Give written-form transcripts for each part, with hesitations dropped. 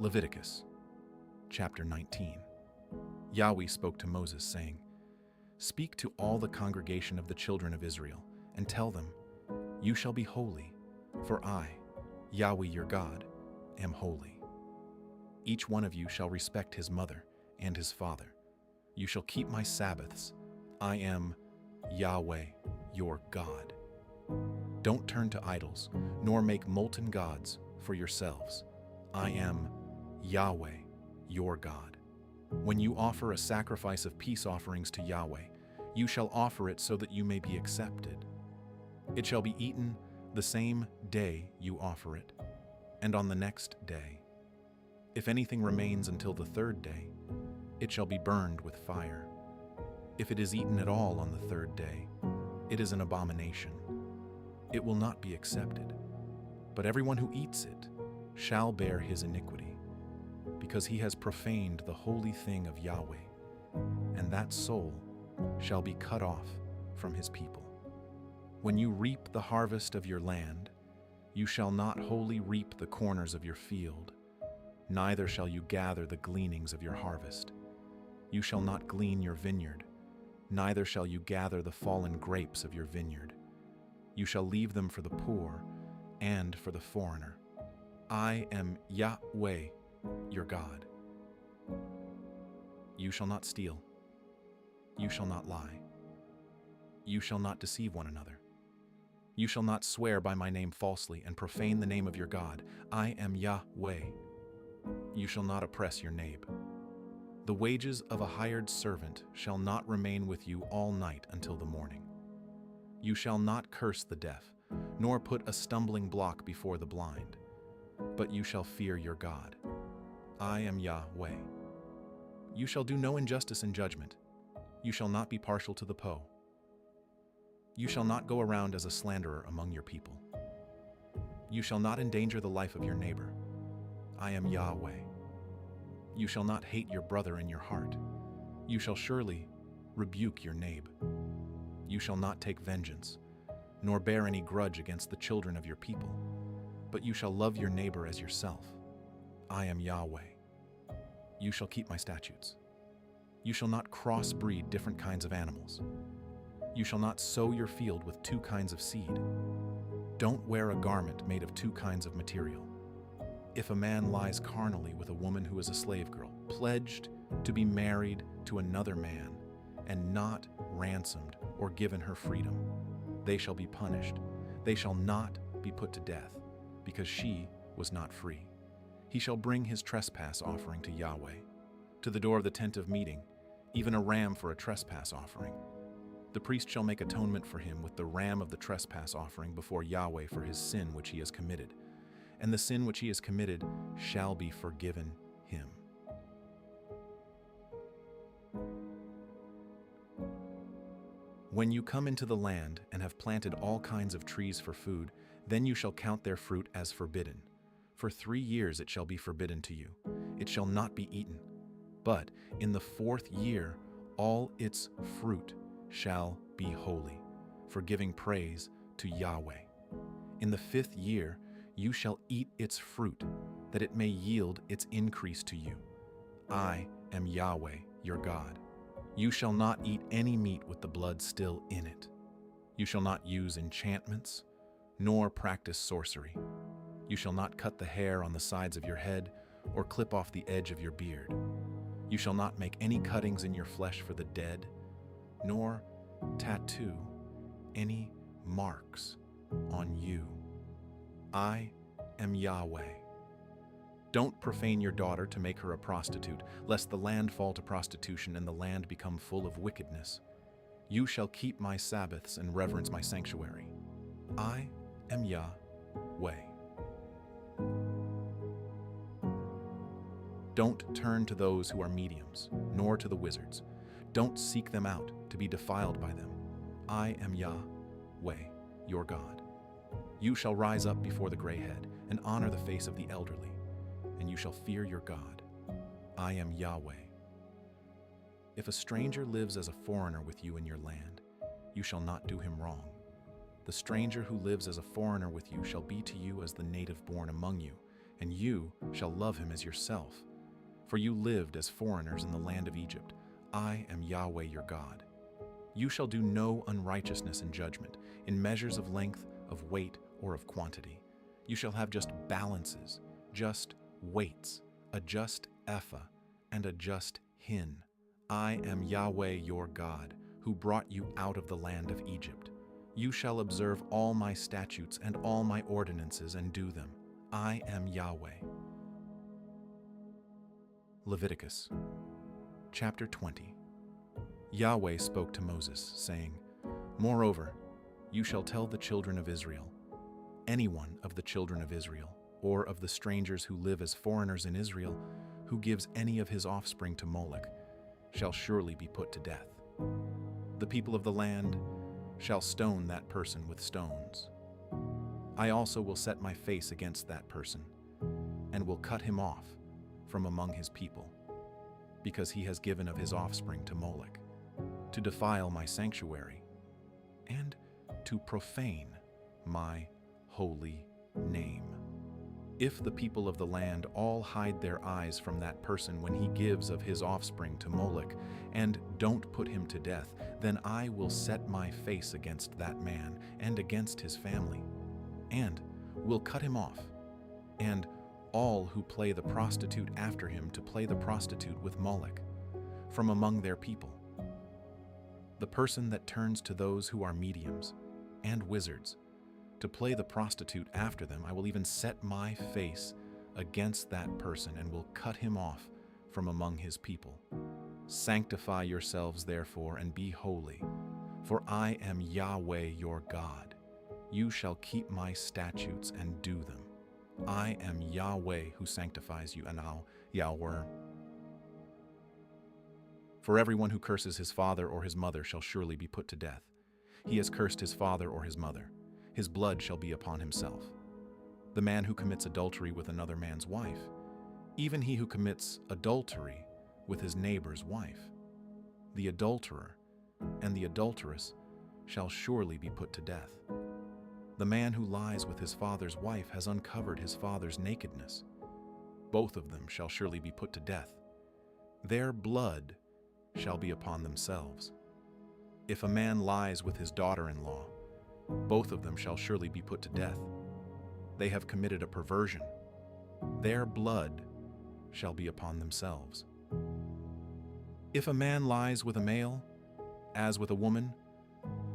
Leviticus Chapter 19. Yahweh spoke to Moses, saying, "Speak to all the congregation of the children of Israel, and tell them, You shall be holy, for I, Yahweh your God, am holy. Each one of you shall respect his mother and his father. You shall keep my Sabbaths. I am Yahweh your God. Don't turn to idols, nor make molten gods for yourselves. I am Yahweh your God. When you offer a sacrifice of peace offerings to Yahweh, you shall offer it so that you may be accepted. It shall be eaten the same day you offer it, and on the next day. If anything remains until the third day, it shall be burned with fire. If it is eaten at all on the third day, it is an abomination. It will not be accepted, but everyone who eats it shall bear his iniquity, because he has profaned the holy thing of Yahweh, and that soul shall be cut off from his people. When you reap the harvest of your land, you shall not wholly reap the corners of your field, neither shall you gather the gleanings of your harvest. You shall not glean your vineyard, neither shall you gather the fallen grapes of your vineyard. You shall leave them for the poor and for the foreigner. I am Yahweh, your God. You shall not steal. You shall not lie. You shall not deceive one another. You shall not swear by my name falsely and profane the name of your God. I am Yahweh. You shall not oppress your neighbor. The wages of a hired servant shall not remain with you all night until the morning. You shall not curse the deaf, nor put a stumbling block before the blind, but you shall fear your God. I am Yahweh. You shall do no injustice in judgment. You shall not be partial to the poor. You shall not go around as a slanderer among your people. You shall not endanger the life of your neighbor. I am Yahweh. You shall not hate your brother in your heart. You shall surely rebuke your neighbor. You shall not take vengeance, nor bear any grudge against the children of your people, but you shall love your neighbor as yourself. I am Yahweh. You shall keep my statutes. You shall not crossbreed different kinds of animals. You shall not sow your field with two kinds of seed. Don't wear a garment made of two kinds of material. If a man lies carnally with a woman who is a slave girl, pledged to be married to another man, and not ransomed or given her freedom, they shall be punished. They shall not be put to death, because she was not free. He shall bring his trespass offering to Yahweh, to the door of the tent of meeting, even a ram for a trespass offering. The priest shall make atonement for him with the ram of the trespass offering before Yahweh for his sin which he has committed, and the sin which he has committed shall be forgiven him. When you come into the land and have planted all kinds of trees for food, then you shall count their fruit as forbidden. For 3 years it shall be forbidden to you. It shall not be eaten. But in the 4th year all its fruit shall be holy, for giving praise to Yahweh. In the 5th year you shall eat its fruit, that it may yield its increase to you. I am Yahweh your God. You shall not eat any meat with the blood still in it. You shall not use enchantments, nor practice sorcery. You shall not cut the hair on the sides of your head, or clip off the edge of your beard. You shall not make any cuttings in your flesh for the dead, nor tattoo any marks on you. I am Yahweh. Don't profane your daughter to make her a prostitute, lest the land fall to prostitution and the land become full of wickedness. You shall keep my Sabbaths and reverence my sanctuary. I am Yahweh. Don't turn to those who are mediums, nor to the wizards. Don't seek them out to be defiled by them. I am Yahweh, your God. You shall rise up before the gray head and honor the face of the elderly, and you shall fear your God. I am Yahweh. If a stranger lives as a foreigner with you in your land, you shall not do him wrong. The stranger who lives as a foreigner with you shall be to you as the native born among you, and you shall love him as yourself. For you lived as foreigners in the land of Egypt. I am Yahweh your God. You shall do no unrighteousness in judgment, in measures of length, of weight, or of quantity. You shall have just balances, just weights, a just ephah, and a just hin. I am Yahweh your God, who brought you out of the land of Egypt. You shall observe all my statutes and all my ordinances and do them. I am Yahweh. Leviticus Chapter 20. Yahweh spoke to Moses, saying, Moreover, you shall tell the children of Israel, anyone of the children of Israel, or of the strangers who live as foreigners in Israel, who gives any of his offspring to Moloch, shall surely be put to death. The people of the land shall stone that person with stones. I also will set my face against that person, and will cut him off from among his people, because he has given of his offspring to Moloch, to defile my sanctuary, and to profane my holy name. If the people of the land all hide their eyes from that person when he gives of his offspring to Moloch, and don't put him to death, then I will set my face against that man and against his family, and will cut him off, and all who play the prostitute after him to play the prostitute with Moloch, from among their people. The person that turns to those who are mediums and wizards to play the prostitute after them, I will even set my face against that person and will cut him off from among his people. Sanctify yourselves therefore and be holy, for I am Yahweh your God. You shall keep my statutes and do them. I am Yahweh who sanctifies you, and I'll Yahweh. For everyone who curses his father or his mother shall surely be put to death. He has cursed his father or his mother. His blood shall be upon himself. The man who commits adultery with another man's wife, even he who commits adultery with his neighbor's wife, the adulterer and the adulteress shall surely be put to death. The man who lies with his father's wife has uncovered his father's nakedness. Both of them shall surely be put to death. Their blood shall be upon themselves. If a man lies with his daughter-in-law, both of them shall surely be put to death. They have committed a perversion. Their blood shall be upon themselves. If a man lies with a male, as with a woman,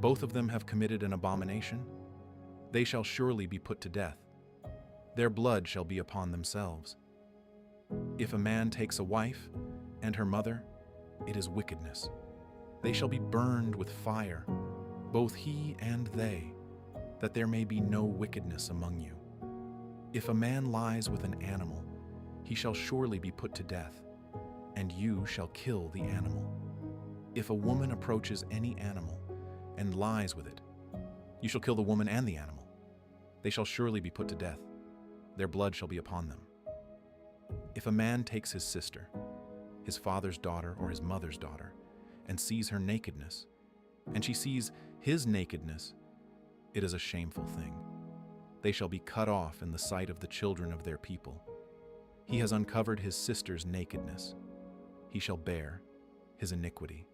both of them have committed an abomination. They shall surely be put to death. Their blood shall be upon themselves. If a man takes a wife and her mother, it is wickedness. They shall be burned with fire, both he and they, that there may be no wickedness among you. If a man lies with an animal, he shall surely be put to death, and you shall kill the animal. If a woman approaches any animal and lies with it, you shall kill the woman and the animal. They shall surely be put to death. Their blood shall be upon them. If a man takes his sister, his father's daughter or his mother's daughter, and sees her nakedness, and she sees his nakedness, it is a shameful thing. They shall be cut off in the sight of the children of their people. He has uncovered his sister's nakedness. He shall bear his iniquity.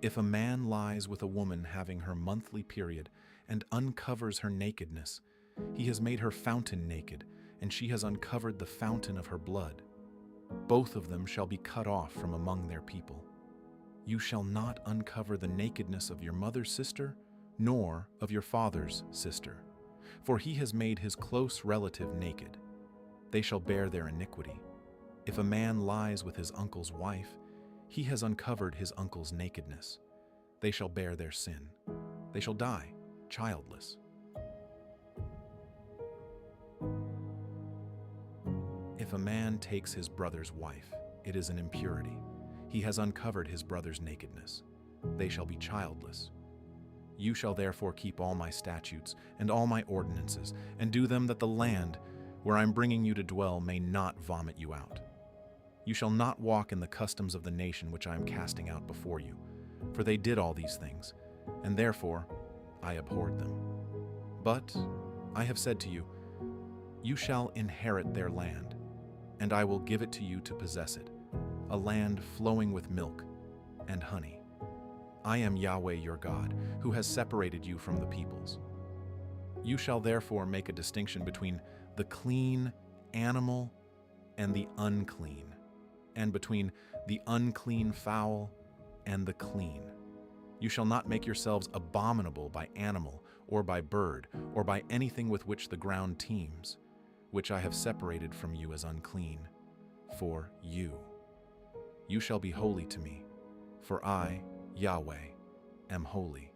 If a man lies with a woman having her monthly period and uncovers her nakedness, he has made her fountain naked, and she has uncovered the fountain of her blood. Both of them shall be cut off from among their people. You shall not uncover the nakedness of your mother's sister, nor of your father's sister, for he has made his close relative naked. They shall bear their iniquity. If a man lies with his uncle's wife, he has uncovered his uncle's nakedness. They shall bear their sin. They shall die childless. If a man takes his brother's wife, it is an impurity. He has uncovered his brother's nakedness. They shall be childless. You shall therefore keep all my statutes and all my ordinances, and do them, that the land where I am bringing you to dwell may not vomit you out. You shall not walk in the customs of the nation which I am casting out before you, for they did all these things, and therefore I abhorred them. But I have said to you, You shall inherit their land, and I will give it to you to possess it, a land flowing with milk and honey. I am Yahweh your God, who has separated you from the peoples. You shall therefore make a distinction between the clean animal and the unclean, and between the unclean fowl and the clean. You shall not make yourselves abominable by animal or by bird or by anything with which the ground teems, which I have separated from you as unclean, for you. You shall be holy to me, for I, Yahweh, am holy,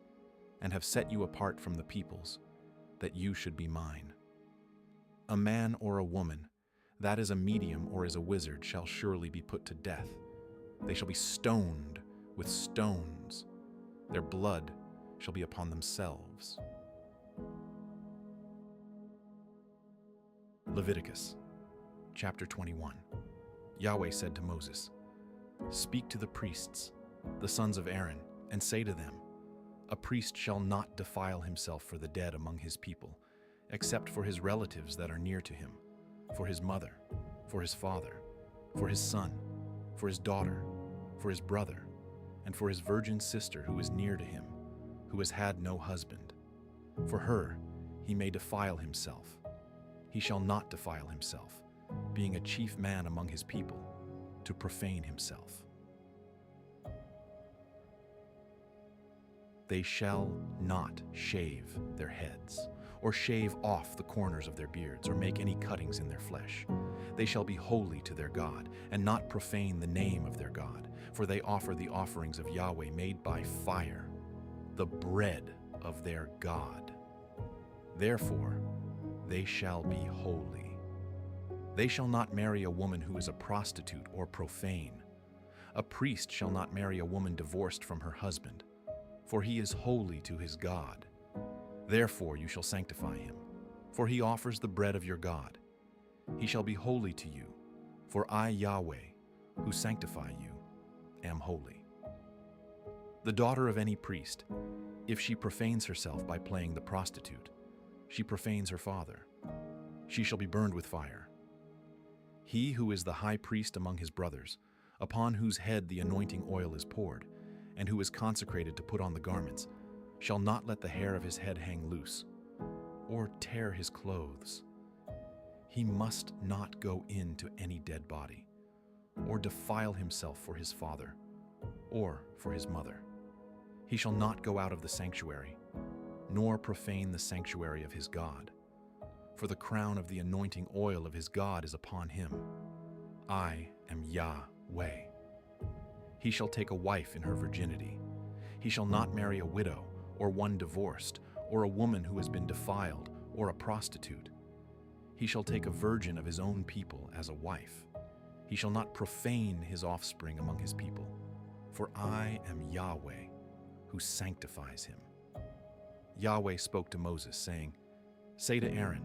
and have set you apart from the peoples, that you should be mine. A man or a woman, that is a medium or is a wizard, shall surely be put to death. They shall be stoned with stones. Their blood shall be upon themselves. Leviticus Chapter 21. Yahweh said to Moses, "Speak to the priests, the sons of Aaron, and say to them, a priest shall not defile himself for the dead among his people, except for his relatives that are near to him, for his mother, for his father, for his son, for his daughter, for his brother, and for his virgin sister who is near to him, who has had no husband. For her he may defile himself. He shall not defile himself, being a chief man among his people, to profane himself. They shall not shave their heads, or shave off the corners of their beards, or make any cuttings in their flesh. They shall be holy to their God, and not profane the name of their God, for they offer the offerings of Yahweh made by fire, the bread of their God. Therefore, they shall be holy. They shall not marry a woman who is a prostitute or profane. A priest shall not marry a woman divorced from her husband, for he is holy to his God. Therefore you shall sanctify him, for he offers the bread of your God. He shall be holy to you, for I, Yahweh, who sanctify you, am holy. The daughter of any priest, if she profanes herself by playing the prostitute, she profanes her father. She shall be burned with fire. He who is the high priest among his brothers, upon whose head the anointing oil is poured, and who is consecrated to put on the garments, shall not let the hair of his head hang loose, or tear his clothes. He must not go into any dead body, or defile himself for his father, or for his mother. He shall not go out of the sanctuary, nor profane the sanctuary of his God, for the crown of the anointing oil of his God is upon him. I am Yahweh. He shall take a wife in her virginity. He shall not marry a widow, or one divorced, or a woman who has been defiled, or a prostitute. He shall take a virgin of his own people as a wife. He shall not profane his offspring among his people, for I am Yahweh, who sanctifies him. Yahweh spoke to Moses, saying, "Say to Aaron,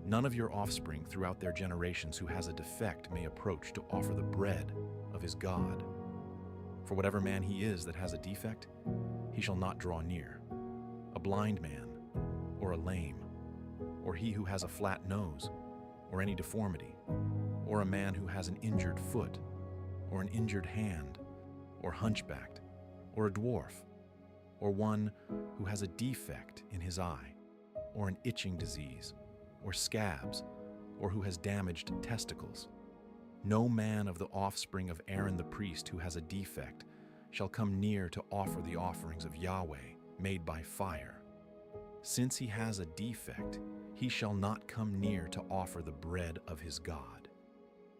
none of your offspring throughout their generations who has a defect may approach to offer the bread of his God. For whatever man he is that has a defect, he shall not draw near. A blind man, or a lame, or he who has a flat nose, or any deformity, or a man who has an injured foot, or an injured hand, or hunchbacked, or a dwarf, or one who has a defect in his eye, or an itching disease, or scabs, or who has damaged testicles. No man of the offspring of Aaron the priest who has a defect shall come near to offer the offerings of Yahweh made by fire. Since he has a defect, he shall not come near to offer the bread of his God.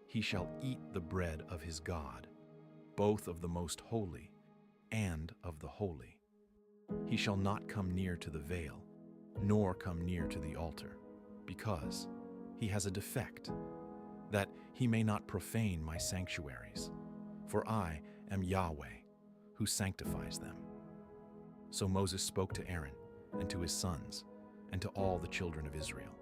He shall eat the bread of his God, both of the most holy and of the holy. He shall not come near to the veil, nor come near to the altar, because he has a defect, that he may not profane my sanctuaries. For I am Yahweh, who sanctifies them." So Moses spoke to Aaron and to his sons and to all the children of Israel.